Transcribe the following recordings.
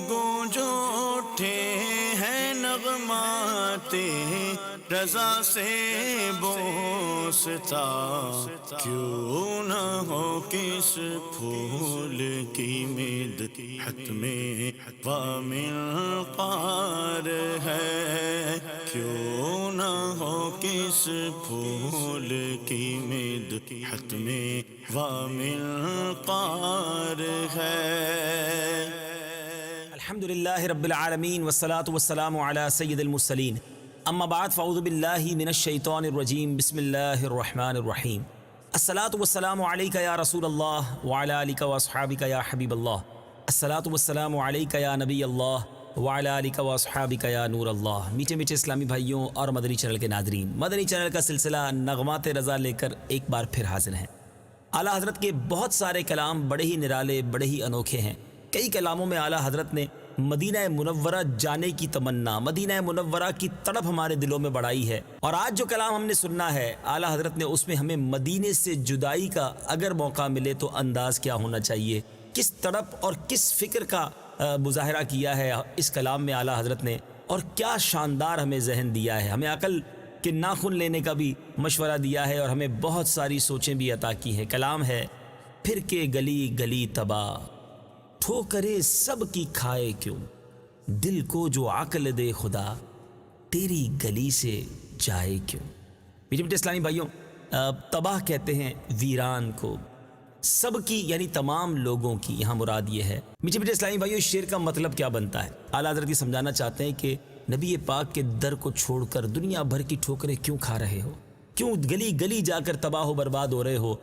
گونج اٹھے ہیں نغمات رضا سے بوستا، کیوں نہ ہو کس پھول کی مدحت میں ومنقار ہے، کیوں نہ ہو کس پھول کی مدحت میں ومنقار ہے۔ الحمدللہ رب العالمین والصلاة والسلام علی سید المرسلین، اما بعد فاعوذ باللہ من الشیطان الرجیم، بسم اللہ الرحمن الرحیم۔ الصلاة والسلام علیک یا رسول اللہ وعلی آلک واصحابک یا حبیب اللہ، الصلاة والسلام علیک یا نبی اللہ وعلی آلک واصحابک یا نور اللہ۔ میٹھے میٹھے اسلامی بھائیوں اور مدنی چینل کے ناظرین، مدنی چینل کا سلسلہ نغمات رضا لے کر ایک بار پھر حاضر ہیں۔ اعلیٰ حضرت کے بہت سارے کلام بڑے ہی نرالے، بڑے ہی انوکھے ہیں۔ کئی کلاموں میں اعلیٰ حضرت نے مدینہ منورہ جانے کی تمنا، مدینہ منورہ کی تڑپ ہمارے دلوں میں بڑھائی ہے، اور آج جو کلام ہم نے سننا ہے اعلیٰ حضرت نے اس میں ہمیں مدینے سے جدائی کا اگر موقع ملے تو انداز کیا ہونا چاہیے، کس تڑپ اور کس فکر کا مظاہرہ کیا ہے اس کلام میں اعلیٰ حضرت نے، اور کیا شاندار ہمیں ذہن دیا ہے، ہمیں عقل کے ناخن لینے کا بھی مشورہ دیا ہے، اور ہمیں بہت ساری سوچیں بھی عطا کی ہیں۔ کلام ہے، پھر کے گلی گلی تباہ، ٹھوکرے سب کی کھائے کیوں، دل کو جو عقل دے خدا، تیری گلی سے جائے کیوں۔ میٹھے میٹھے اسلامی بھائیوں، تباہ کہتے ہیں ویران کو، سب کی یعنی تمام لوگوں کی یہاں مراد یہ ہے۔ میٹھے میٹھے اسلامی بھائیوں، اس شعر کا مطلب کیا بنتا ہے؟ اعلیٰ حضرت یہ سمجھانا چاہتے ہیں کہ نبی پاک کے در کو چھوڑ کر دنیا بھر کی ٹھوکریں کیوں کھا رہے ہو، کیوں گلی گلی جا کر تباہ و برباد ہو رہے ہو،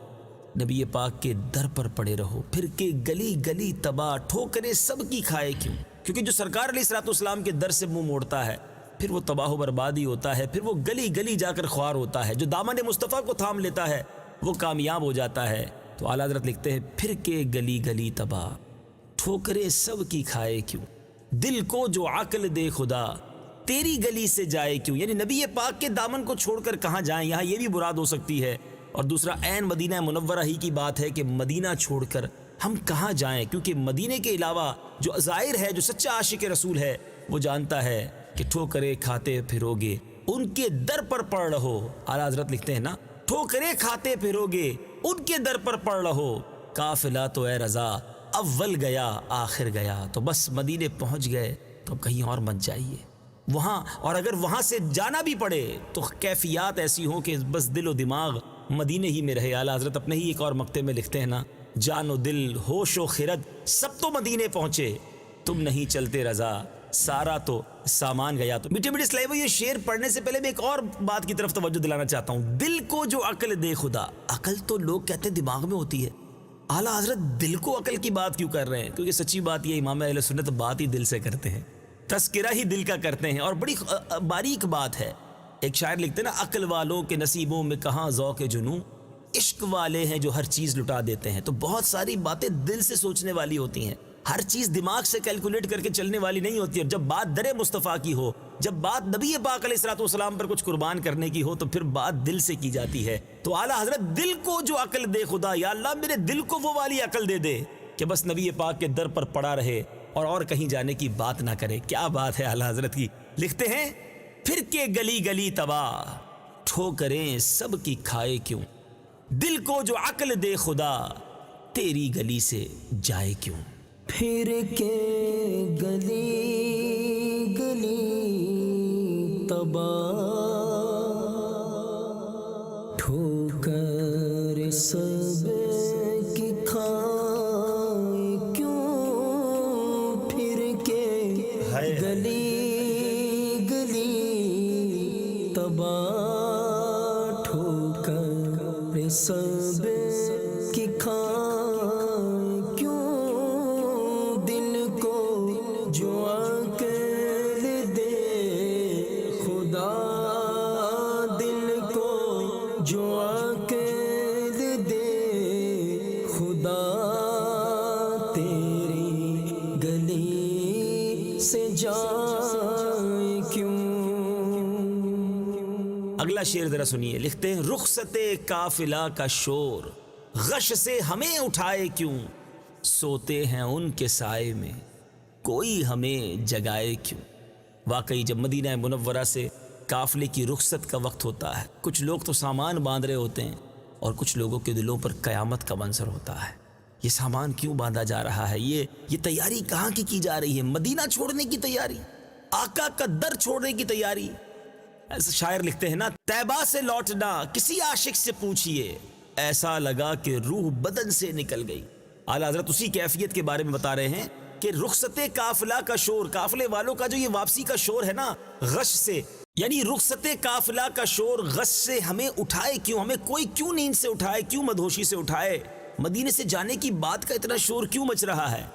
نبی پاک کے در پر پڑے رہو، پھر کے گلی گلی تباہ، ٹھوکریں سب کی کھائے کیوں۔ کیونکہ جو سرکار علیہ الصلوۃ والسلام کے در سے منہ موڑتا ہے پھر وہ تباہ و بربادی ہوتا ہے، پھر وہ گلی گلی جا کر خوار ہوتا ہے۔ جو دامن مصطفیٰ کو تھام لیتا ہے وہ کامیاب ہو جاتا ہے۔ تو اعلیٰ حضرت لکھتے ہیں، پھر کے گلی گلی تباہ، ٹھوکریں سب کی کھائے کیوں، دل کو جو عقل دے خدا، تیری گلی سے جائے کیوں۔ یعنی نبی پاک کے دامن کو چھوڑ کر کہاں جائیں، یہاں یہ بھی مراد ہو سکتی ہے، اور دوسرا عین مدینہ منورہ ہی کی بات ہے کہ مدینہ چھوڑ کر ہم کہاں جائیں، کیونکہ مدینے کے علاوہ جو ظاہر ہے، جو سچا عاشق رسول ہے وہ جانتا ہے کہ ٹھوکریں کھاتے پھرو گے ان کے در پر پڑ رہو۔ اعلیٰ حضرت لکھتے ہیں نا، ٹھوکریں کھاتے پھرو گے ان کے در پر پڑ رہو، قافلہ تو اے رضا اول گیا آخر گیا۔ تو بس مدینے پہنچ گئے تو اب کہیں اور مت جائیے وہاں، اور اگر وہاں سے جانا بھی پڑے تو کیفیات ایسی ہوں کہ بس دل و دماغ مدینے ہی میں رہے۔ اعلیٰ حضرت اپنے ہی ایک اور مقطع میں لکھتے ہیں نا، جان و دل ہوش و خرد سب تو مدینے پہنچے، تم نہیں چلتے رضا سارا تو سامان گیا۔ تو میٹھے میٹھے اسلامی بھائیو، یہ شعر پڑھنے سے پہلے میں ایک اور بات کی طرف توجہ دلانا چاہتا ہوں۔ دل کو جو عقل دے خدا، عقل تو لوگ کہتے ہیں دماغ میں ہوتی ہے، اعلیٰ حضرت دل کو عقل کی بات کیوں کر رہے ہیں؟ کیونکہ سچی بات یہ، امام اہل سنت بات ہی دل سے کرتے ہیں، تذکرہ ہی دل کا کرتے ہیں، اور بڑی باریک بات ہے۔ ایک شاعر لکھتے ہیں نا، عقل والوں کے نصیبوں میں کہاں ذوق جنوں، عشق والے ہیں جو ہر چیز لٹا دیتے ہیں۔ تو بہت ساری باتیں دل سے سوچنے والی ہوتی ہیں، ہر چیز دماغ سے کیلکولیٹ کر کے چلنے والی نہیں ہوتی، اور جب بات در مصطفیٰ کی ہو، جب بات نبی پاک علیہ الصلوۃ والسلام پر کچھ قربان کرنے کی ہو، تو پھر بات دل سے کی جاتی ہے۔ تو اعلیٰ حضرت دل کو جو عقل دے خدا، یا اللہ میرے دل کو وہ والی عقل دے دے کہ بس نبی پاک کے در پر پڑا رہے اور کہیں جانے کی بات نہ کرے۔ کیا بات ہے اعلیٰ حضرت کی! لکھتے ہیں، پھر کے گلی گلی تباہ، ٹھوکریں سب کی کھائے کیوں، دل کو جو عقل دے خدا، تیری گلی سے جائے کیوں۔ پھر کے گلی گلی تباہ، ٹھوکر سب کی کھائے کیوں، پھر کے گلی گلی تباہ، ٹھوکر سب کی کھائے کیوں، دل کو جو عقل دے خدا، دل کو جو عقل دے خدا، تیری گلی سے جائے کیوں۔ اگلا شعر ذرا سنیے، لکھتے ہیں، رخصت قافلہ کا شور، غش سے ہمیں اٹھائے کیوں، سوتے ہیں ان کے سائے میں، کوئی ہمیں جگائے کیوں۔ واقعی جب مدینہ منورہ سے قافلے کی رخصت کا وقت ہوتا ہے، کچھ لوگ تو سامان باندھ رہے ہوتے ہیں اور کچھ لوگوں کے دلوں پر قیامت کا منظر ہوتا ہے۔ یہ سامان کیوں باندھا جا رہا ہے؟ یہ تیاری کہاں کی جا رہی ہے؟ مدینہ چھوڑنے کی تیاری، آقا کا در چھوڑنے کی تیاری۔ ایسے شاعر لکھتے ہیں نا، طیبہ سے لوٹنا کسی عاشق سے پوچھئے، ایسا لگا کہ روح بدن سے نکل گئی۔ اعلیٰ حضرت اسی کیفیت کے بارے میں بتا رہے ہیں کہ رخصت قافلہ کا شور، قافلے والوں کا جو یہ واپسی کا شور ہے نا، غش سے، یعنی رخصت قافلہ کا شور غش سے ہمیں اٹھائے کیوں؟ ہمیں کوئی کیوں نیند سے اٹھائے، کیوں مدہوشی سے اٹھائے؟ مدینے سے جانے کی بات کا اتنا شور کیوں مچ رہا ہے؟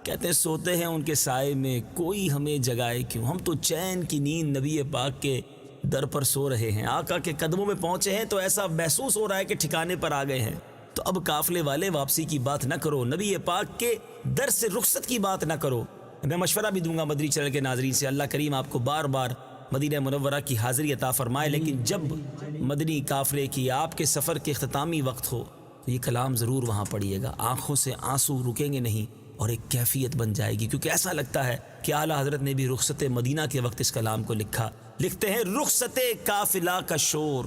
کہتے ہیں سوتے ہیں ان کے سائے میں، کوئی ہمیں جگائے کیوں؟ ہم تو چین کی نیند نبی پاک کے در پر سو رہے ہیں، آقا کے قدموں میں پہنچے ہیں تو ایسا محسوس ہو رہا ہے کہ ٹھکانے پر آ گئے ہیں۔ تو اب قافلے والے واپسی کی بات نہ کرو، نبی پاک کے در سے رخصت کی بات نہ کرو۔ میں مشورہ بھی دوں گا مدنی چینل کے ناظرین سے، اللہ کریم آپ کو بار بار مدینہ منورہ کی حاضری عطا فرمائے، لیکن جب مدنی قافلے کی آپ کے سفر کے اختتامی وقت ہو تو یہ کلام ضرور وہاں پڑھیے گا، آنکھوں سے آنسو رکیں گے نہیں اور ایک کیفیت بن جائے گی، کیونکہ ایسا لگتا ہے کہ اعلیٰ حضرت نے بھی رخصت مدینہ کے وقت اس کلام کو لکھا۔ لکھتے ہیں رخصت قافلہ کا شور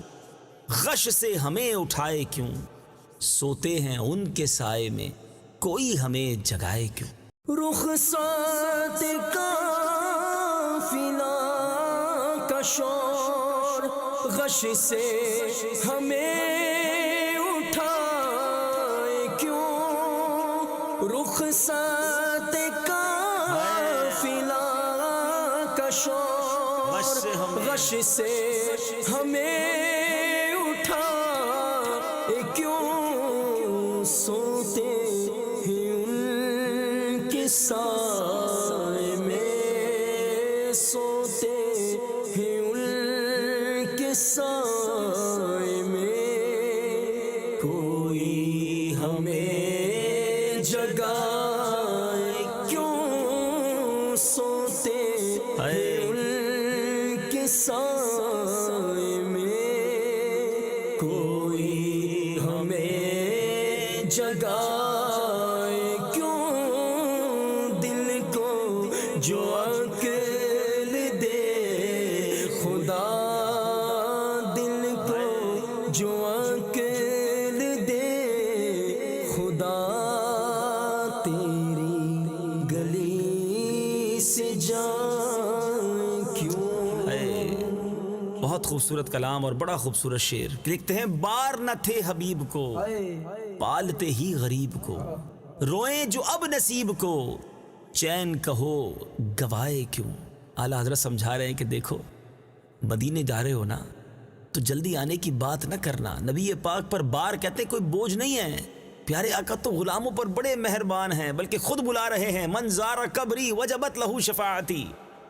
غش سے ہمیں اٹھائے کیوں، سوتے ہیں ان کے سائے میں کوئی ہمیں جگائے کیوں۔ رخصت قافلہ کا شور غش سے ہمیں اٹھائے کیوں، رخصت قافلہ کا شور غش سے ہمیں اٹھائے کیوں، سوتے ہیں ان کے سائے میں، سوتے ہیں ان کے سائے میں، کوئی ہمیں جگائے کیوں، سوتے ہیں ان کے سائے میں، کوئی ہمیں جگائے کیوں، دل کو جو عقل دے خدا، دل کو جو عقل دے خدا، تیری گلی سے جائیں کیوں۔ بہت خوبصورت کلام اور بڑا خوبصورت شعر۔ لکھتے ہیں بار نہ تھے حبیب کو پالتے ہی غریب کو، روئیں جو اب نصیب کو چین کہو گوائے کیوں۔ اعلیٰ حضرت سمجھا رہے ہیں کہ دیکھو مدینے جا رہے ہو نا تو جلدی آنے کی بات نہ کرنا، نبی پاک پر بار کہتے کوئی بوجھ نہیں ہے، پیارے آقا تو غلاموں پر بڑے مہربان ہیں، بلکہ خود بلا رہے ہیں من زار قبری وجبت لہو شفاعتی۔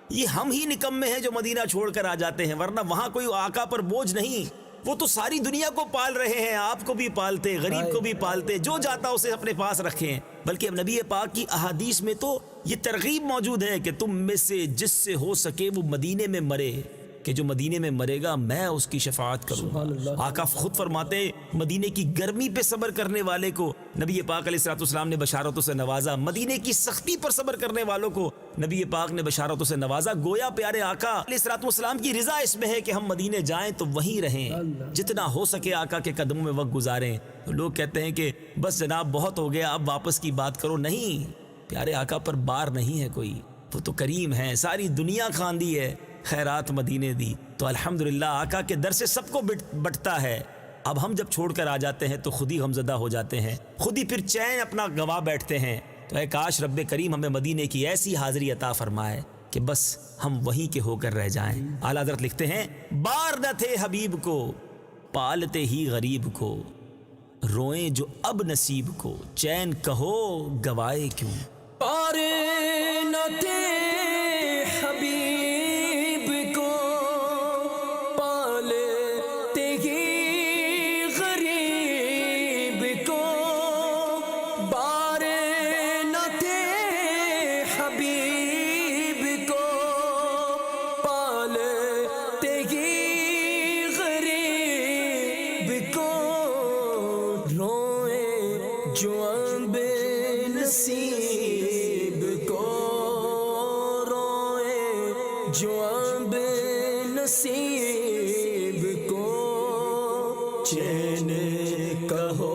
یہ ہم ہی نکمے ہیں جو مدینہ چھوڑ کر آ جاتے ہیں، ورنہ وہاں کوئی آقا پر بوجھ نہیں، وہ تو ساری دنیا کو پال رہے ہیں، آپ کو بھی پالتے، غریب کو بھی پالتے، جو جاتا اسے اپنے پاس رکھیں۔ بلکہ نبی پاک کی احادیث میں تو یہ ترغیب موجود ہے کہ تم میں سے جس سے ہو سکے وہ مدینے میں مرے، کہ جو مدینے میں مرے گا میں اس کی شفاعت کروں گا۔ آقا خود فرماتے مدینے کی گرمی پہ صبر کرنے والے کو نبی پاک علیہ الصلوۃ والسلام نے بشارتوں سے نوازا، مدینے کی سختی پر صبر کرنے والوں کو نبی پاک نے بشارتوں سے نوازا۔ گویا پیارے آقا علیہ الصلوۃ والسلام کی رضا اس میں ہے کہ ہم مدینے جائیں تو وہیں رہیں، جتنا ہو سکے آقا کے قدموں میں وقت گزاریں۔ تو لوگ کہتے ہیں کہ بس جناب بہت ہو گیا اب واپس کی بات کرو، نہیں، پیارے آقا پر بار نہیں ہے کوئی، وہ تو کریم ہے، ساری دنیا کھاندی ہے خیرات مدینے دی، تو الحمدللہ آقا کے در سے سب کو بٹتا ہے۔ اب ہم جب چھوڑ کر آ جاتے ہیں تو خود ہی غمزدہ ہو جاتے ہیں، خود ہی پھر چین اپنا گوا بیٹھتے ہیں۔ تو اے کاش رب کریم ہمیں مدینے کی ایسی حاضری عطا فرمائے کہ بس ہم وہیں کے ہو کر رہ جائیں۔ اعلیٰ حضرت لکھتے ہیں بار نہ تھے حبیب کو پالتے ہی غریب کو، روئیں جو اب نصیب کو چین کہو گوائے کیوں۔ پار نہ تھے حبیب کو پالتے ہی غریب کو، بار نہ تھے حبیب کو پالتے ہی غریب کو، روئے جو اب نصیب کو جو اب نصیب کو چین کہو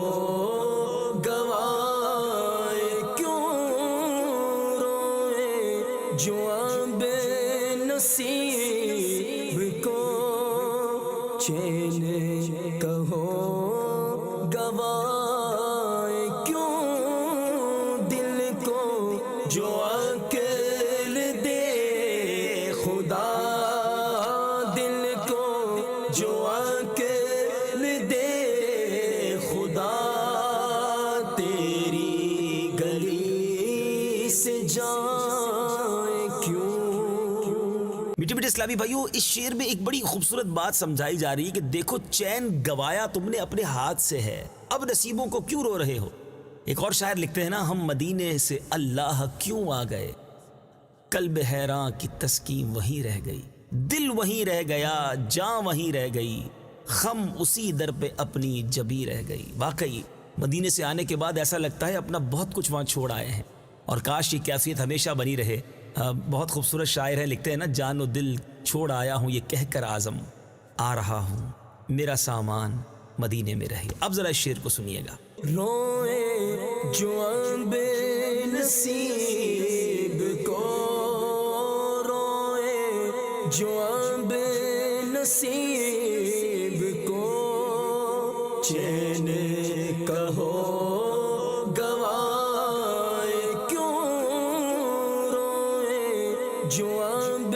گوائے کیوں روئے جو اب نصیب کو چین کہو گوائے کیوں دل کو جو عقل دے خدا دل کو جو عقل دے خدا تیری گلی سے جائیں کیوں۔ میٹھے میٹھے اسلامی بھائیوں، اس شعر میں ایک بڑی خوبصورت بات سمجھائی جا رہی ہے کہ دیکھو چین گوایا تم نے اپنے ہاتھ سے ہے، اب نصیبوں کو کیوں رو رہے ہو۔ ایک اور شاعر لکھتے ہیں نا، ہم مدینے سے اللہ کیوں آ گئے، قلب حیراں کی تسکین وہیں رہ گئی، دل وہیں رہ گیا، جاں وہیں رہ گئی، خم اسی در پہ اپنی جبی رہ گئی۔ واقعی مدینے سے آنے کے بعد ایسا لگتا ہے اپنا بہت کچھ وہاں چھوڑ آئے ہیں، اور کاش یہ کیفیت ہمیشہ بنی رہے۔ بہت خوبصورت شاعر ہے، لکھتے ہیں نا، جان و دل چھوڑ آیا ہوں یہ کہہ کر اعظم، آ رہا ہوں میرا سامان مدینے میں رہے۔ اب ذرا اس شعر کو سنیے گا۔ روئے جو اب نصیب کو روئے جو اب نصیب کو چین کہو گوائے کیوں روئے جو اب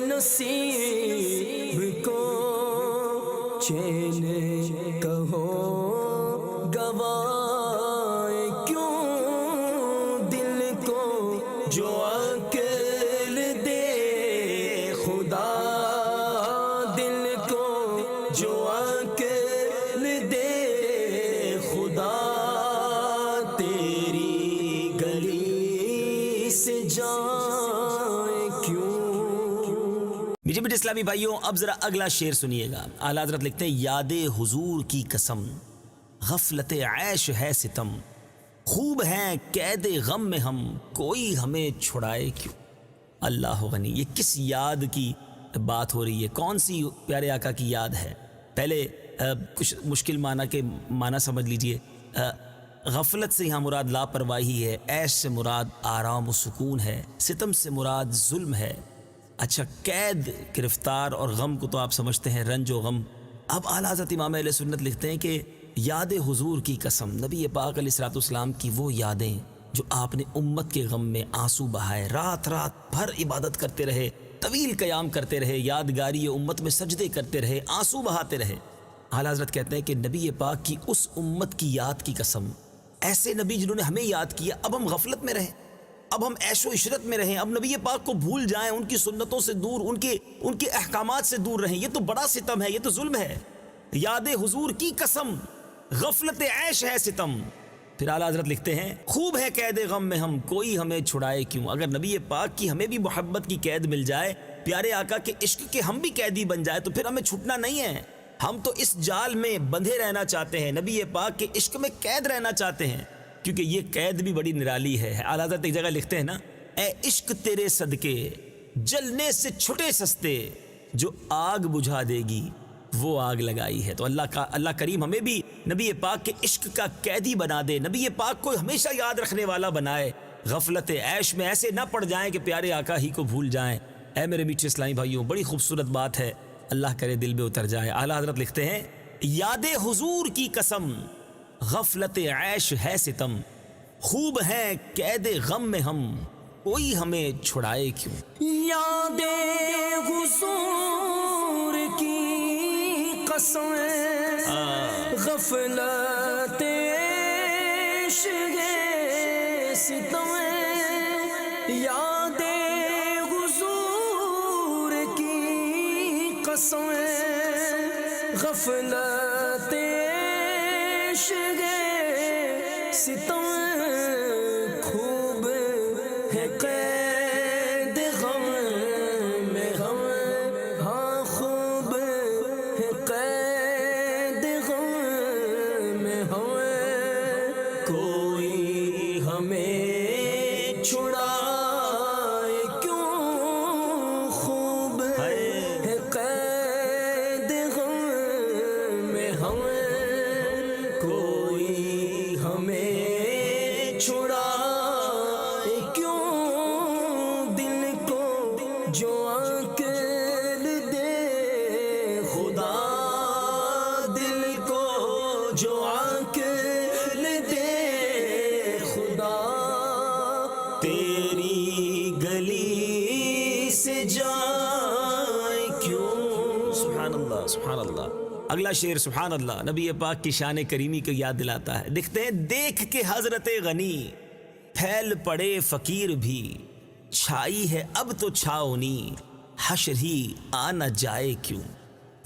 نصیب کو چین کہو گوائے کیوں دل کو جو عقل دے خدا دل کو جو عقل دے خدا تیری گلی سے جائیں کیوں۔ میٹھے میٹھے اسلامی بھائیوں، اب ذرا اگلا شعر سنیے گا۔ اعلیٰ حضرت لکھتے ہیں، یاد حضور کی قسم غفلت عیش ہے ستم، خوب ہیں قید غم میں ہم، کوئی ہمیں چھڑائے کیوں۔ اللہ غنی، یہ کس یاد کی بات ہو رہی ہے؟ کون سی پیارے آقا کی یاد ہے؟ پہلے کچھ مشکل معنی کے معنی سمجھ لیجئے۔ غفلت سے یہاں مراد لاپرواہی ہے، عیش سے مراد آرام و سکون ہے، ستم سے مراد ظلم ہے۔ اچھا، قید، گرفتار اور غم کو تو آپ سمجھتے ہیں، رنج و غم۔ اب اعلیٰ حضرت امام اہل سنت لکھتے ہیں کہ یاد حضور کی قسم، نبی پاک علیہ الصلوۃ والسلام کی وہ یادیں جو آپ نے امت کے غم میں آنسو بہائے، رات رات بھر عبادت کرتے رہے، طویل قیام کرتے رہے، یادگاری امت میں سجدے کرتے رہے، آنسو بہاتے رہے۔ اعلیٰ حضرت کہتے ہیں کہ نبی پاک کی اس امت کی یاد کی قسم، ایسے نبی جنہوں نے ہمیں یاد کیا، اب ہم غفلت میں رہیں، اب ہم عیش و عشرت میں رہیں، اب نبی پاک کو بھول جائیں، ان کی سنتوں سے دور، ان کے احکامات سے دور رہیں، یہ تو بڑا ستم ہے، یہ تو ظلم ہے۔ یاد حضور کی قسم غفلت عیش ہے ستم۔ پھر اعلیٰ حضرت لکھتے ہیں، خوب ہے قید غم میں ہم، کوئی ہمیں چھڑائے کیوں۔ اگر نبی پاک کی ہمیں بھی محبت کی قید مل جائے، پیارے آقا کے عشق کے ہم بھی قیدی بن جائے، تو پھر ہمیں چھوٹنا نہیں ہے۔ ہم تو اس جال میں بندھے رہنا چاہتے ہیں، نبی پاک کے عشق میں قید رہنا چاہتے ہیں، کیونکہ یہ قید بھی بڑی نرالی ہے۔ اعلیٰ حضرت ایک جگہ لکھتے ہیں نا، اے عشق تیرے صدقے جلنے سے چھٹے سستے، جو آگ بجھا دے گی وہ آگ لگائی ہے۔ تو اللہ کریم ہمیں بھی نبی پاک کے عشق کا قیدی بنا دے، نبی پاک کو ہمیشہ یاد رکھنے والا بنائے، غفلت عیش میں ایسے نہ پڑ جائیں کہ پیارے آقا ہی کو بھول جائیں۔ اے میرے میٹھے اسلامی بھائیوں، بڑی خوبصورت بات ہے، اللہ کرے دل میں اتر جائے۔ اعلیٰ حضرت لکھتے ہیں، یاد حضور کی قسم غفلت عیش ہے ستم، خوب ہیں قید غم میں ہم، کوئی ہمیں چھڑائے کیوں۔ یاد حضور کی قسم غفلت عشق ستم، یاد حضور کی قسم غفلت عشق ستم، خوب ہے قید غم میں ہم، ہاں خوب ہے قید غم میں ہم، کوئی ہمیں چھڑائے کیوں، خوب جو عقل دے خدا دل کو جو عقل دے خدا تیری گلی سے جائے کیوں. سبحان اللہ سبحان اللہ. اگلا شعر سبحان اللہ نبی پاک کی شان کریمی کو یاد دلاتا ہے. لکھتے ہیں دیکھ کے حضرت غنی پھیل پڑے فقیر بھی چھائی ہے اب تو چھاؤنی حشر ہی آ نہ جائے کیوں.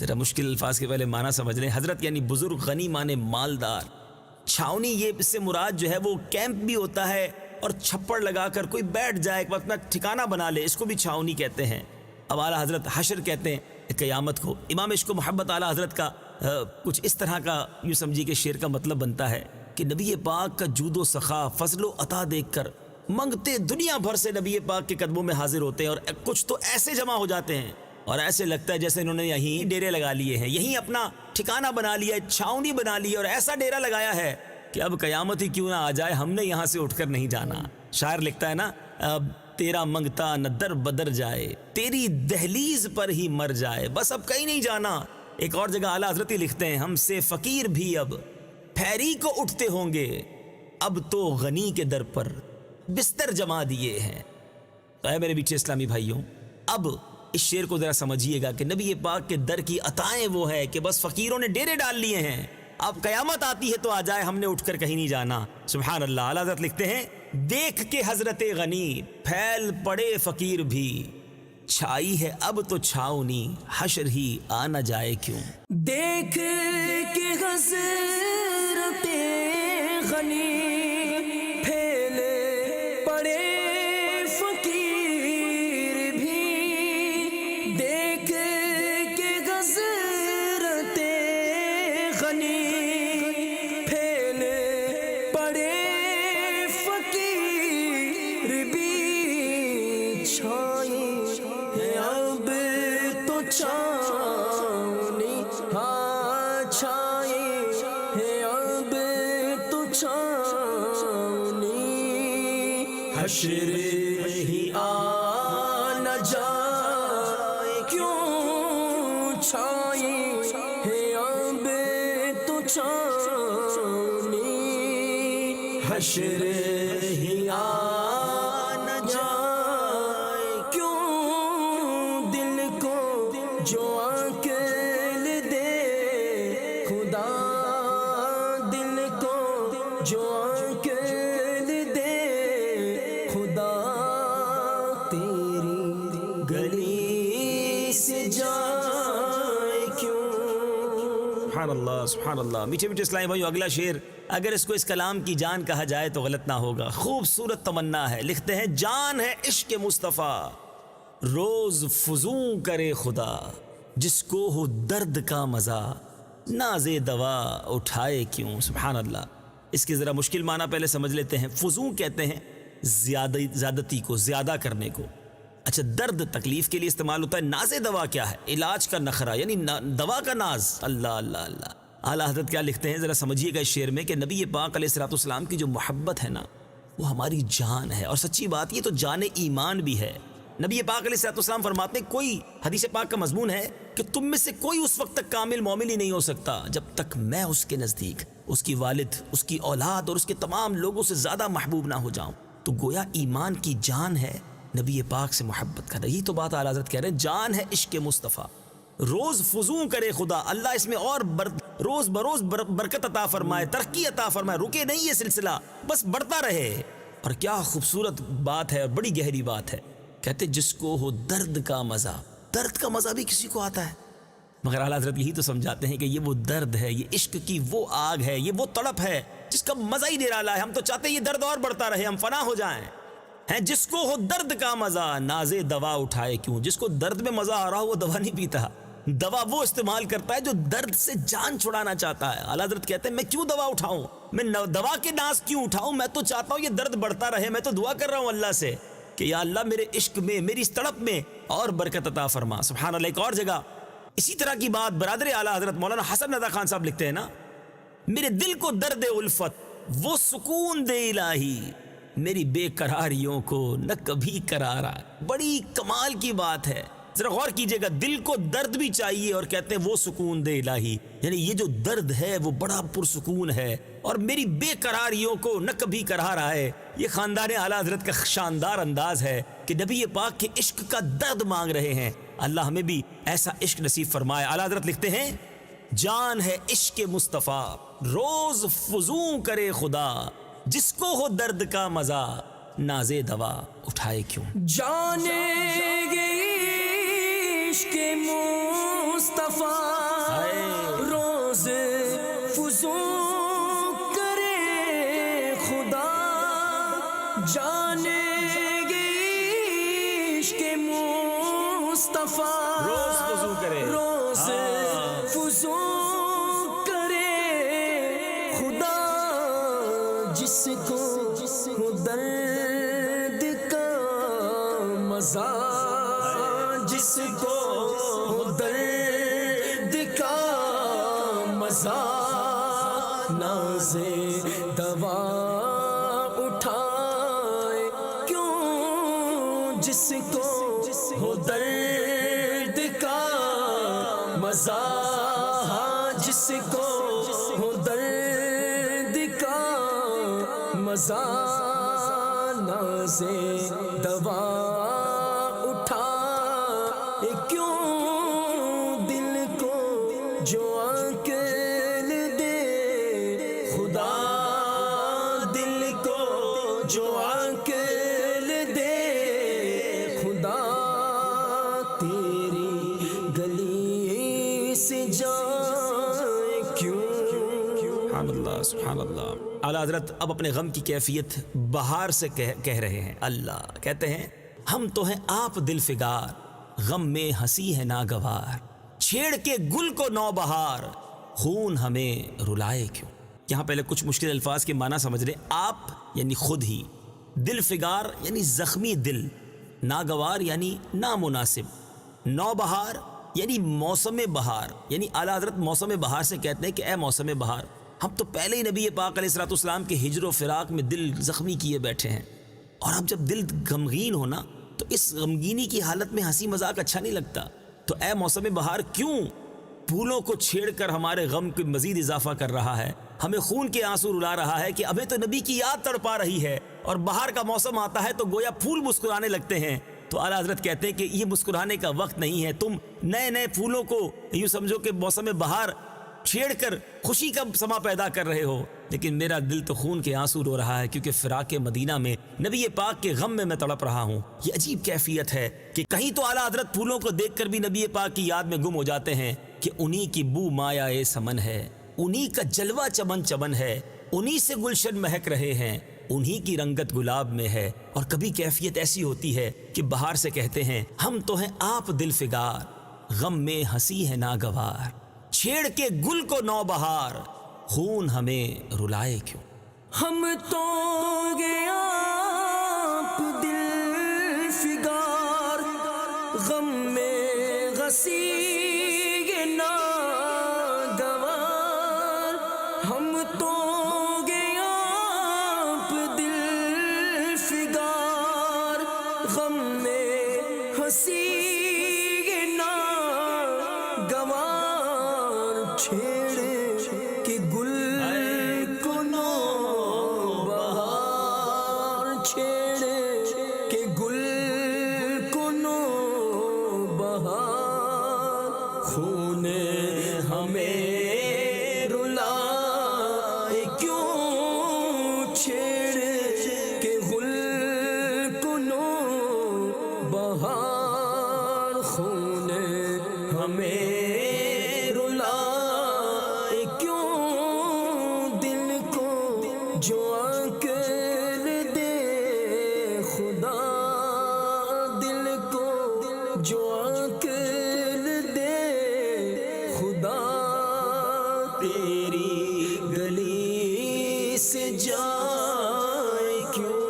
ذرا مشکل الفاظ کے پہلے معنی سمجھ لیں. حضرت یعنی بزرگ، غنی مانے مالدار. چھاؤنی یہ اس سے مراد جو ہے وہ کیمپ بھی ہوتا ہے اور چھپڑ لگا کر کوئی بیٹھ جائے ایک وقت میں ٹھکانہ بنا لے، اس کو بھی چھاؤنی کہتے ہیں. اب اعلیٰ حضرت حشر کہتے ہیں قیامت کو. امام عشق و محبت اعلیٰ حضرت کا کچھ اس طرح کا یوں سمجھی کہ شعر کا مطلب بنتا ہے کہ نبی پاک کا جود و سخا فضل و عطا دیکھ کر منگتے دنیا بھر سے نبی پاک کے قدموں میں حاضر ہوتے ہیں، اور کچھ تو ایسے جمع ہو جاتے ہیں اور ایسے لگتا ہے جیسے انہوں نے یہیں ڈیرے لگا لیے ہیں، یہیں اپنا ٹھکانہ بنا لیا ہے، چھاؤنی بنا لی ہے اور ایسا ڈیرا لگایا ہے کہ اب قیامت ہی کیوں نہ آ جائے، ہم نے یہاں سے اٹھ کر نہیں جانا. شاعر لکھتا ہے نا اب تیرا منگتا نہ در بدر جائے تیری دہلیز پر ہی مر جائے بس اب کہیں نہیں جانا. ایک اور جگہ اعلیٰ حضرت ہی لکھتے ہیں ہم سے فقیر بھی اب پھیری کو اٹھتے ہوں گے اب تو غنی کے در پر بستر جما دیے ہیں. تو اے میرے بیچے اسلامی بھائیوں، اب اس شعر کو ذرا سمجھیے گا کہ نبی پاک کے در کی عطائیں وہ ہے کہ بس فقیروں نے ڈیرے ڈال لیے ہیں، اب قیامت آتی ہے تو آ جائے، ہم نے اٹھ کر کہیں نہیں جانا. سبحان اللہ. اعلیٰ حضرت لکھتے ہیں دیکھ کے حضرت غنی پھیل پڑے فقیر بھی چھائی ہے اب تو چھاؤنی حشر ہی آ نہ جائے کیوں. دیکھ کے حضرت غنی پھیل پڑے فقیر بھی دیکھ کے حضرت غنی پھیل پڑے فقیر بھی چھائی ہے اب تو چھاؤنی ہاں چھائی ہے اب تو چھاؤنی حشر ہی آ نہ جائے کیوں چھائی ہے اب تو چھاؤنی حشر ہی آ نہ جائے کیوں دل کو جو عقل دے خدا دل کو جو عقل دے خدا تیری گلی سے جائے کیوں. سبحان اللہ سبحان اللہ. میٹھے میٹھے اسلامی بھائیو، اگلا شعر اگر اس کو اس کلام کی جان کہا جائے تو غلط نہ ہوگا. خوبصورت تمنا ہے. لکھتے ہیں جان ہے عشق مصطفیٰ روز فزوں کرے خدا جس کو ہو درد کا مزہ ناز دوا اٹھائے کیوں. سبحان اللہ. اس کی ذرا مشکل معنی پہلے سمجھ لیتے ہیں. فزوں کہتے ہیں زیادتی کو، زیادہ کرنے کو. اچھا، درد تکلیف کے لیے استعمال ہوتا ہے. ناز دوا کیا ہے؟ علاج کا نخرہ، یعنی دوا کا ناز. اللہ اللہ اللہ. اعلیٰ حضرت کیا لکھتے ہیں ذرا سمجھیے گا اس شعر میں کہ نبی پاک علیہ الصلوۃ والسلام کی جو محبت ہے نا وہ ہماری جان ہے. اور سچی بات، یہ تو جان ایمان بھی ہے. نبی پاک علیہ الصلوۃ والسلام فرماتے ہیں کوئی حدیث پاک کا مضمون ہے کہ تم میں سے کوئی اس وقت تک کامل مومن ہی نہیں ہو سکتا جب تک میں اس کے نزدیک، اس کی والد، اس کی اولاد اور اس کے تمام لوگوں سے زیادہ محبوب نہ ہو جاؤں. تو گویا ایمان کی جان ہے نبی پاک سے محبت کرنا. یہی تو بات اعلیٰ حضرت کہہ رہے ہیں، جان ہے عشق مصطفیٰ روز فزوں کرے خدا. اللہ اس میں اور روز بروز برکت عطا فرمائے، ترقی عطا فرمائے. رکے نہیں یہ سلسلہ، بس بڑھتا رہے. اور کیا خوبصورت بات ہے اور بڑی گہری بات ہے. کہتے جس کو ہو درد کا مزہ. درد کا مزہ بھی کسی کو آتا ہے، مگر اعلیٰ حضرت یہی تو سمجھاتے ہیں کہ یہ وہ درد ہے، یہ عشق کی وہ آگ ہے، یہ وہ تڑپ ہے جس کا مزہ ہی نرالا ہے. ہم تو چاہتے ہیں یہ درد اور بڑھتا رہے، ہم فنا ہو جائیں. جس کو ہو درد کا مزہ ناز دوا اٹھائے کیوں. جس کو درد میں مزہ آ رہا ہو وہ دوا نہیں پیتا، دوا وہ استعمال کرتا ہے جو درد سے جان چھڑانا چاہتا ہے. اعلیٰ حضرت کہتے ہیں میں کیوں دوا اٹھاؤں، میں دوا کے ناز کیوں اٹھاؤں. میں تو چاہتا ہوں یہ درد بڑھتا رہے. میں تو دعا کر رہا ہوں اللہ سے کہ یا اللہ میرے عشق میں، میری اس تڑپ میں اور برکت عطا فرما. سبحان اللہ. ایک اور جگہ اسی طرح کی بات برادر اعلیٰ حضرت مولانا حسن رضا خان صاحب لکھتے ہیں نا، میرے دل کو درد الفت وہ سکون دے الہی میری بے قراریوں کو نہ کبھی قرار آئے. بڑی کمال کی بات ہے. ذرا غور کیجئے گا, دل کو درد بھی چاہیے اور کہتے ہیں وہ سکون دے الہی, یعنی یہ جو درد ہے وہ بڑا پرسکون ہے, اور میری بے قراریوں کو نہ کبھی قرار آئے. یہ خاندان اعلیٰ حضرت کا شاندار انداز ہے کہ نبی پاک کے عشق کا درد مانگ رہے ہیں. اللہ ہمیں بھی ایسا عشق نصیب فرمائے. اعلیٰ حضرت لکھتے ہیں, جان ہے عشق مصطفیٰ روز فزوں کرے خدا, جس کو ہو درد کا مزہ ناز دوا اٹھائے کیوں. جانے گئی عشق مصطفیٰ روز فزوں کرے خدا, جانے گئی عشق مصطفیٰ روز فزوں کرے, روز فزوں کرے خدا, جس کو ہو درد کا مزہ, جس کو ہو درد کا مزہ ناز دوا اٹھائے کیوں, جس کو ہو درد کا مزہ, جس کو ہو درد کا مزہ ناز دوا اٹھائے کیوں, دل کو جو عقل دے خدا, دل کو جو عقل دے خدا, تیری گلی سے جائے کیوں. سبحان اللہ سبحان اللہ. اعلیٰ حضرت اب اپنے غم کی کیفیت بہار سے کہہ رہے ہیں. اللہ کہتے ہیں, ہم تو ہیں آپ دل فگار, غم میں ہنسی ہے ناگوار, چھیڑ کے گل کو نو بہار, خون ہمیں رلائے کیوں. یہاں پہلے کچھ مشکل الفاظ کے معنی سمجھ رہے. آپ یعنی خود ہی, دل فگار یعنی زخمی دل, ناگوار یعنی نامناسب, نو بہار یعنی موسم بہار. یعنی اعلیٰ حضرت موسم بہار سے کہتے ہیں کہ اے موسم بہار, ہم تو پہلے ہی نبی پاک علیہ الصلوۃ والسلام کے ہجر و فراق میں دل زخمی کیے بیٹھے ہیں, اور اب جب دل غمگین ہونا تو اس غمگینی کی حالت میں ہنسی مذاق اچھا نہیں لگتا. تو اے موسم بہار کیوں پھولوں کو چھیڑ کر ہمارے غم کو مزید اضافہ کر رہا ہے, ہمیں خون کے آنسو رلا رہا ہے کہ ابھی تو نبی کی یاد تڑپا رہی ہے, اور بہار کا موسم آتا ہے تو گویا پھول مسکرانے لگتے ہیں. تو اعلیٰ حضرت کہتے ہیں کہ یہ مسکرانے کا وقت نہیں ہے, تم نئے نئے پھولوں کو یوں سمجھو کہ موسم بہار چھیڑ کر خوشی کا سما پیدا کر رہے ہو, لیکن میرا دل تو خون کے آنسو رو رہا ہے کیونکہ فراق مدینہ میں نبی پاک کے غم میں تڑپ رہا ہوں. یہ عجیب کیفیت ہے کہ کہیں تو اعلیٰ حضرت پھولوں کو دیکھ کر بھی نبی پاک کی یاد میں گم ہو جاتے ہیں کہ انہی کی بو مایا اے سمن ہے, انہی کا جلوہ چمن چمن ہے, انہی سے گلشن مہک رہے ہیں, انہی کی رنگت گلاب میں ہے. اور کبھی کیفیت ایسی ہوتی ہے کہ بہار سے کہتے ہیں, ہم تو ہیں آپ دل فگار, غم میں ہنسی ہے ناگوار, چھیڑ کے گل کو نو بہار, خون ہمیں رلائے کیوں. ہم تو گیا آپ دل فگار, غم میں غسی ناگوار, ہم تو گیا آپ دل فگار, غم میں ہنسی ناگوار, چھیڑ کے گل کو نو بہار, چھیڑ کے گل کو نو بہار, خون ہمیں رلائے کیوں, چھیڑ کے گل کو نو بہار, خون ہمیں رلائے کیوں, دل کو جو عقل دے خدا, دل کو جو عقل دے خدا, تیری گلی سے جائے کیوں.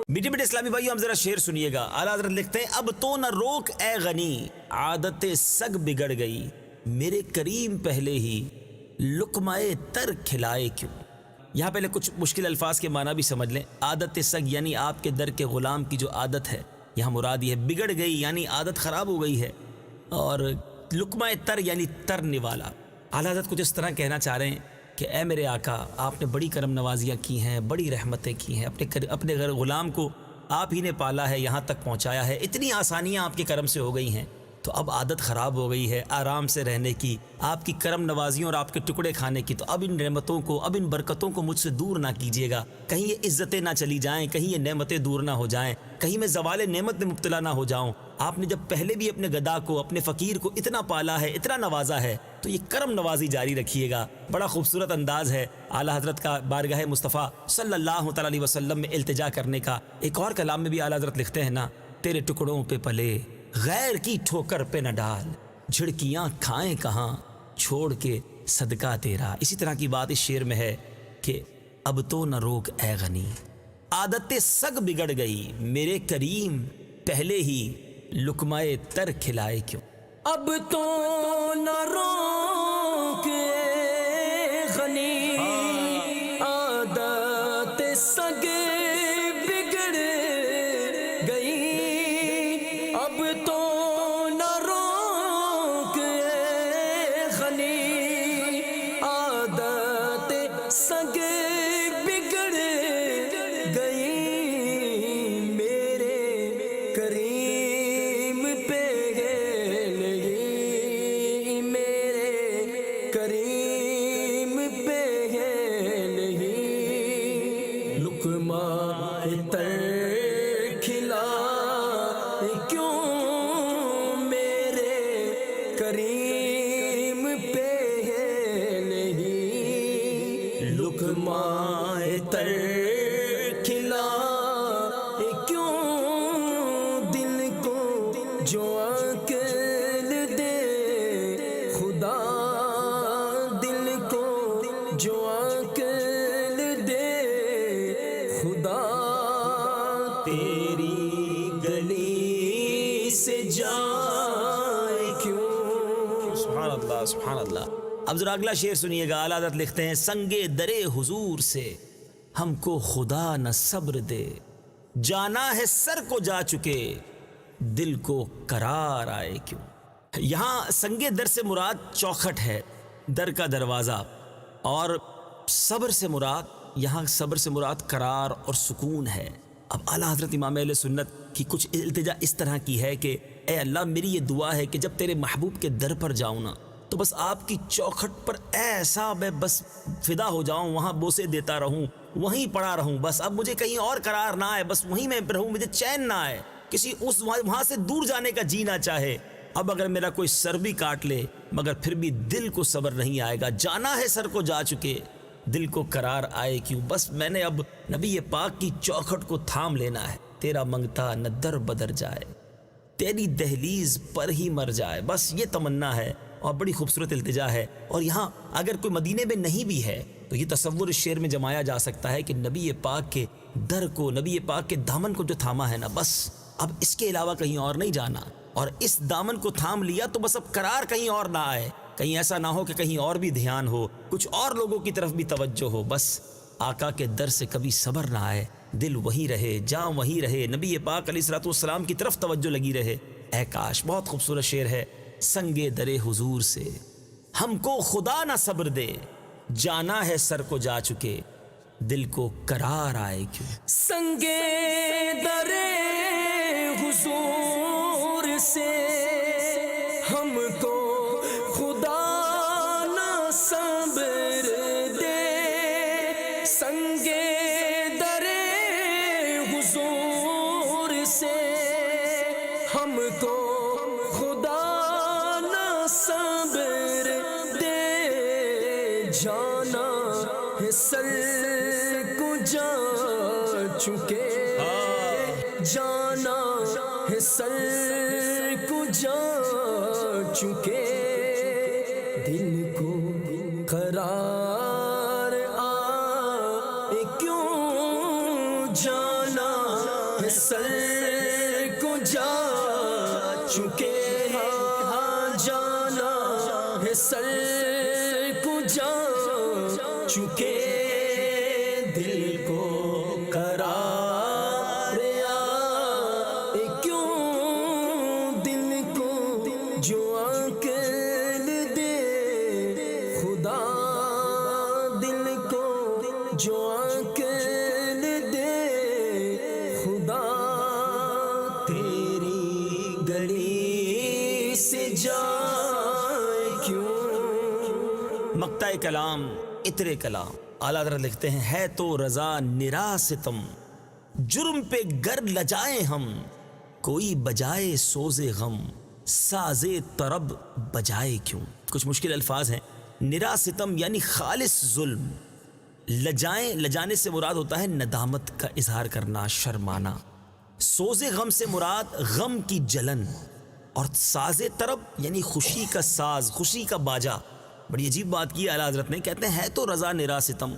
میٹھے میٹھے اسلامی بھائیو, ہم ذرا شعر سنیے گا. اعلیٰ حضرت لکھتے ہیں, اب تو نہ روک اے غنی, عادت سگ بگڑ گئی, میرے کریم پہلے ہی لقمہ تر کھلائے کیوں. یہاں پہلے کچھ مشکل الفاظ کے معنی بھی سمجھ لیں. عادت سگ یعنی آپ کے در کے غلام کی جو عادت ہے، یہاں مراد یہ ہے بگڑ گئی یعنی عادت خراب ہو گئی ہے. اور لقمہ تر یعنی ترنے والا. اعلیٰ حضرت کچھ اس طرح کہنا چاہ رہے ہیں کہ اے میرے آقا، آپ نے بڑی کرم نوازیاں کی ہیں، بڑی رحمتیں کی ہیں، اپنے گھر غلام کو آپ ہی نے پالا ہے، یہاں تک پہنچایا ہے، اتنی آسانیاں آپ کے کرم سے ہو گئی ہیں، تو اب عادت خراب ہو گئی ہے آرام سے رہنے کی، آپ کی کرم نوازیوں اور آپ کے ٹکڑے کھانے کی. تو اب ان نعمتوں کو، اب ان برکتوں کو مجھ سے دور نہ کیجیے گا، کہیں یہ عزتیں نہ چلی جائیں، کہیں یہ نعمتیں دور نہ ہو جائیں، کہیں میں زوال نعمت میں مبتلا نہ ہو جاؤں. آپ نے جب پہلے بھی اپنے گدا کو، اپنے فقیر کو اتنا پالا ہے، اتنا نوازا ہے، تو یہ کرم نوازی جاری رکھیے گا. بڑا خوبصورت انداز ہے اعلیٰ حضرت کا بارگاہ مصطفیٰ صلی اللہ تعالی علیہ وسلم میں التجا کرنے کا. ایک اور کلام میں بھی اعلیٰ حضرت لکھتے ہیں نا، تیرے ٹکڑوں پہ پلے غیر کی ٹھوکر پہ نہ ڈال، جھڑکیاں کھائیں کہاں چھوڑ کے صدقہ تیرا. اسی طرح کی بات اس شعر میں ہے کہ اب تو نہ روک اے غنی، عادت سگ بگڑ گئی، میرے کریم پہلے ہی لقمہ تر کھلائے کیوں. اب تو نہ روک اے غنی، عادت سگ بگڑ گئی. اب تو نہ روک اے غنی، عادت سگ بگڑ گئی. میرے کریم پہ ہے نہیں، میرے کریم پہ ہے نہیں. لقمہ تر کھلا کیوں، میرے کریم پہ ہے نہیں. لقمہ تر کھلا کیوں، دل کو جو عقل دے خدا، دل کو جو عقل دے خدا. تیری گلی سے جائے کیوں. سبحان اللہ سبحان اللہ. اب ذرا اگلا شعر سنیے گا. اعلیٰ حضرت لکھتے ہیں، سنگے درے حضور سے ہم کو خدا نہ صبر دے، جانا ہے سر کو جا چکے دل کو قرار آئے کیوں. یہاں سنگے در سے مراد چوکھٹ ہے، در کا دروازہ، اور صبر سے مراد، یہاں صبر سے مراد قرار اور سکون ہے. اب اعلیٰ حضرت امام اہل سنت کی کچھ التجا اس طرح کی ہے کہ اے اللہ، میری یہ دعا ہے کہ جب تیرے محبوب کے در پر جاؤں نا، تو بس آپ کی چوکھٹ پر ایسا میں بس فدا ہو جاؤں، وہاں بوسے دیتا رہوں، وہیں پڑا رہوں. بس اب مجھے کہیں اور قرار نہ آئے، بس وہیں میں رہوں، مجھے چین نہ آئے، کسی اس وہاں سے دور جانے کا جی نہ چاہے. اب اگر میرا کوئی سر بھی کاٹ لے مگر پھر بھی دل کو صبر نہیں آئے گا. جانا ہے سر کو جا چکے دل کو قرار آئے کیوں. بس میں نے اب نبی پاک کی چوکھٹ کو تھام لینا ہے. تیرا منگتا نہ در بدر جائے، تیری دہلیز پر ہی مر جائے. بس یہ تمنا ہے اور بڑی خوبصورت التجا ہے. اور یہاں اگر کوئی مدینے میں نہیں بھی ہے تو یہ تصور اس شعر میں جمایا جا سکتا ہے کہ نبی پاک کے در کو، نبی پاک کے دامن کو جو تھاما ہے نا، بس اب اس کے علاوہ کہیں اور نہیں جانا. اور اس دامن کو تھام لیا تو بس اب قرار کہیں اور نہ آئے، کہیں ایسا نہ ہو کہ کہیں اور بھی دھیان ہو، کچھ اور لوگوں کی طرف بھی توجہ ہو. بس آقا کے در سے کبھی صبر نہ آئے، دل وہی رہے، جاں وہی رہے، نبی پاک علیہ الصلوۃ والسلام کی طرف توجہ لگی رہے. اے کاش. بہت خوبصورت شعر ہے. سنگے درے حضور سے ہم کو خدا نہ صبر دے، جانا ہے سر کو جا چکے دل کو قرار آئے کیوں. سنگے درے حضور سے ہم کو خدا نہ صبر دے. سنگے درے حضور سے ہم کو خدا نہ صبر دے. جانا ہے سر کو جا چکے، جانا ہے سر کو جا چکے دل کو قرار آئے کیوں. جانا ہے سر کو جا چکے، ہاں جانا ہے سر کو جا چکے دل کو قرار آئے، کیوں دل کو جو عقل دے خدا، دل کو جو عقل دے خدا، تیری گلی سے جائے کیوں۔ مقطع کلام عطر کلام اعلیٰ حضرت لکھتے ہیں، ہے تو رضا نرا ستم، جرم پہ گر لجائے ہم، کوئی بجائے سوز غم، ساز طرب بجائے کیوں۔ کچھ مشکل الفاظ ہیں۔ نرا ستم یعنی خالص ظلم، لجائیں، لجانے سے مراد ہوتا ہے ندامت کا اظہار کرنا، شرمانا، سوز غم سے مراد غم کی جلن، اور ساز طرب یعنی خوشی کا ساز، خوشی کا باجا۔ بڑی عجیب بات کی اعلیٰ حضرت نے، کہتے ہیں ہے تو رضا نرا ستم،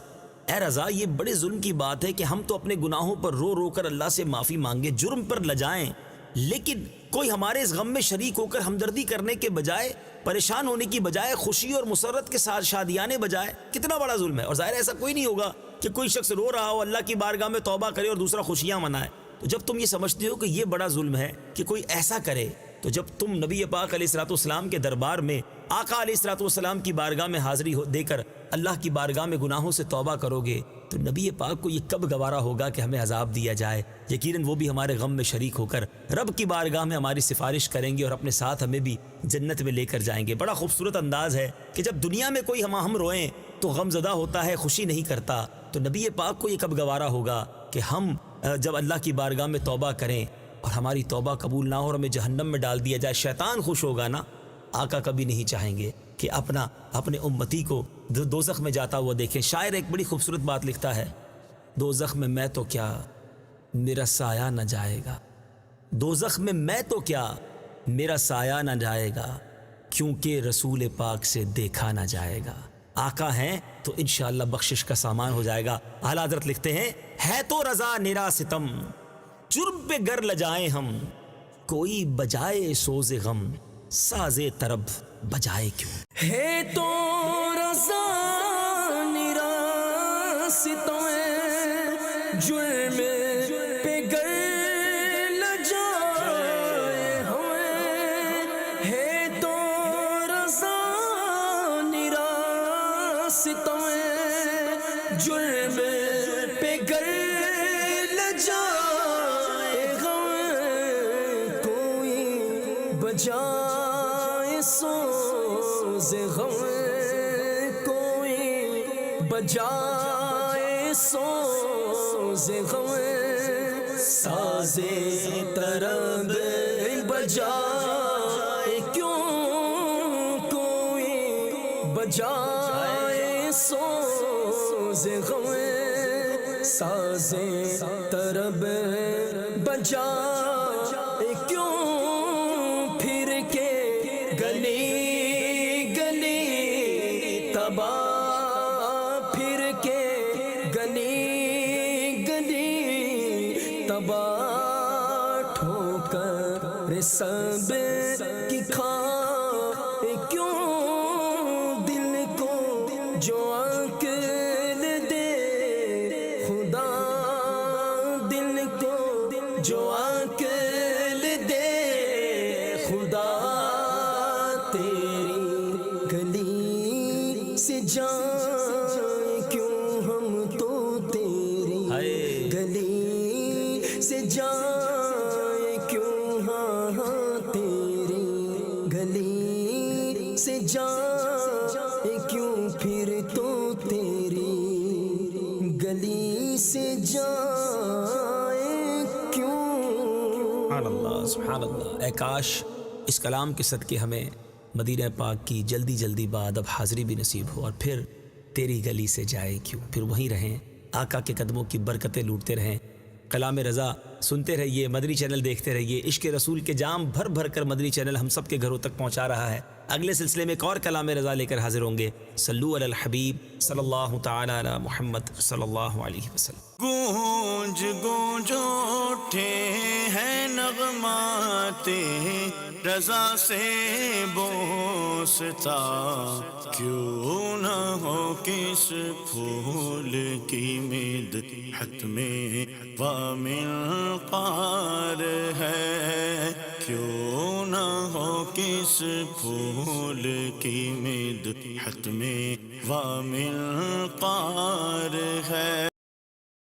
اے رضا یہ بڑے ظلم کی بات ہے کہ ہم تو اپنے گناہوں پر رو رو کر اللہ سے معافی مانگے، جرم پر لجائیں، لیکن کوئی ہمارے اس غم میں شریک ہو کر ہمدردی کرنے کے بجائے، پریشان ہونے کی بجائے، خوشی اور مسرت کے ساتھ شادیانے بجائے، کتنا بڑا ظلم ہے۔ اور ظاہر ایسا کوئی نہیں ہوگا کہ کوئی شخص رو رہا ہو، اللہ کی بارگاہ میں توبہ کرے اور دوسرا خوشیاں منائے۔ تو جب تم یہ سمجھتے ہو کہ یہ بڑا ظلم ہے کہ کوئی ایسا کرے، تو جب تم نبی پاک علیہ الصلوۃ والسلام کے دربار میں، آقا علیہ الصلوۃ والسلام کی بارگاہ میں حاضری دے کر اللہ کی بارگاہ میں گناہوں سے توبہ کرو گے، تو نبی پاک کو یہ کب گوارا ہوگا کہ ہمیں عذاب دیا جائے؟ یقیناً وہ بھی ہمارے غم میں شریک ہو کر رب کی بارگاہ میں ہماری سفارش کریں گے اور اپنے ساتھ ہمیں بھی جنت میں لے کر جائیں گے۔ بڑا خوبصورت انداز ہے کہ جب دنیا میں کوئی ہم روئیں تو غم زدہ ہوتا ہے، خوشی نہیں کرتا، تو نبی پاک کو یہ کب گوارا ہوگا کہ ہم جب اللہ کی بارگاہ میں توبہ کریں اور ہماری توبہ قبول نہ ہو اور ہمیں جہنم میں ڈال دیا جائے۔ شیطان خوش ہوگا نا؟ آقا کبھی نہیں چاہیں گے کہ اپنے امتی کو دوزخ میں جاتا ہوا دیکھیں۔ شاعر ایک بڑی خوبصورت بات لکھتا ہے، دوزخ میں میں تو کیا میرا سایہ نہ جائے گا، دوزخ میں میں تو کیا میرا سایہ نہ جائے گا، کیونکہ رسول پاک سے دیکھا نہ جائے گا۔ آقا ہیں تو انشاءاللہ بخشش کا سامان ہو جائے گا۔ اعلیٰ حضرت لکھتے ہیں، ہے تو رضا نرا ستم، جرم پہ گر لجائے ہم، کوئی بجائے سوز غم، ساز طرب بجائے کیوں۔ ہے تو رضا نرا ستم، جرم پہ گر لجائے ہمیں، ہے تو رضا نرا ستم، جرم پہ گر لجائے ہمیں، کوئی بجائے سوز غم، کوئی بجائے سوز غم، ساز طرب بجائے کیوں، کوئی بجائے سوز غم، ساز طرب بجائے کیوں، پھر کے گلی گلی تباہ، پھر کے گلی گلی تباہ، ٹھوکر سب کی کھائے کیوں، دل کو جو عقل دے خدا، دل کو جو عقل دے خدا، تیری گلی سے جائیں کیوں ہم تو، تیری گلی سے جائیں کیوں، ہاں ہاں تیری گلی سے جائیں کیوں، پھر تو تیری گلی سے جائیں کیوں۔ سبحان اللہ، سبحان اللہ۔ اے کاش اس کلام کے صدقے ہمیں مدینہ پاک کی جلدی جلدی بعد اب حاضری بھی نصیب ہو، اور پھر تیری گلی سے جائے کیوں، پھر وہیں رہیں، آقا کے قدموں کی برکتیں لوٹتے رہیں۔ کلام رضا سنتے رہیے، مدنی چینل دیکھتے رہیے۔ عشق رسول کے جام بھر بھر کر مدنی چینل ہم سب کے گھروں تک پہنچا رہا ہے۔ اگلے سلسلے میں ایک اور کلام رضا لے کر حاضر ہوں گے۔ صلو علی الحبیب صلی اللہ تعالی علی محمد صلی اللہ علیہ وسلم۔ گونج گونج اٹھے ہیں نغمات رضا سے بوستا، کیوں نہ نہ ہو کس پھول کی مدحت میں وامل قار ہے، کیوں نہ ہو کس پھول کی مدحت میں وامل قار ہے۔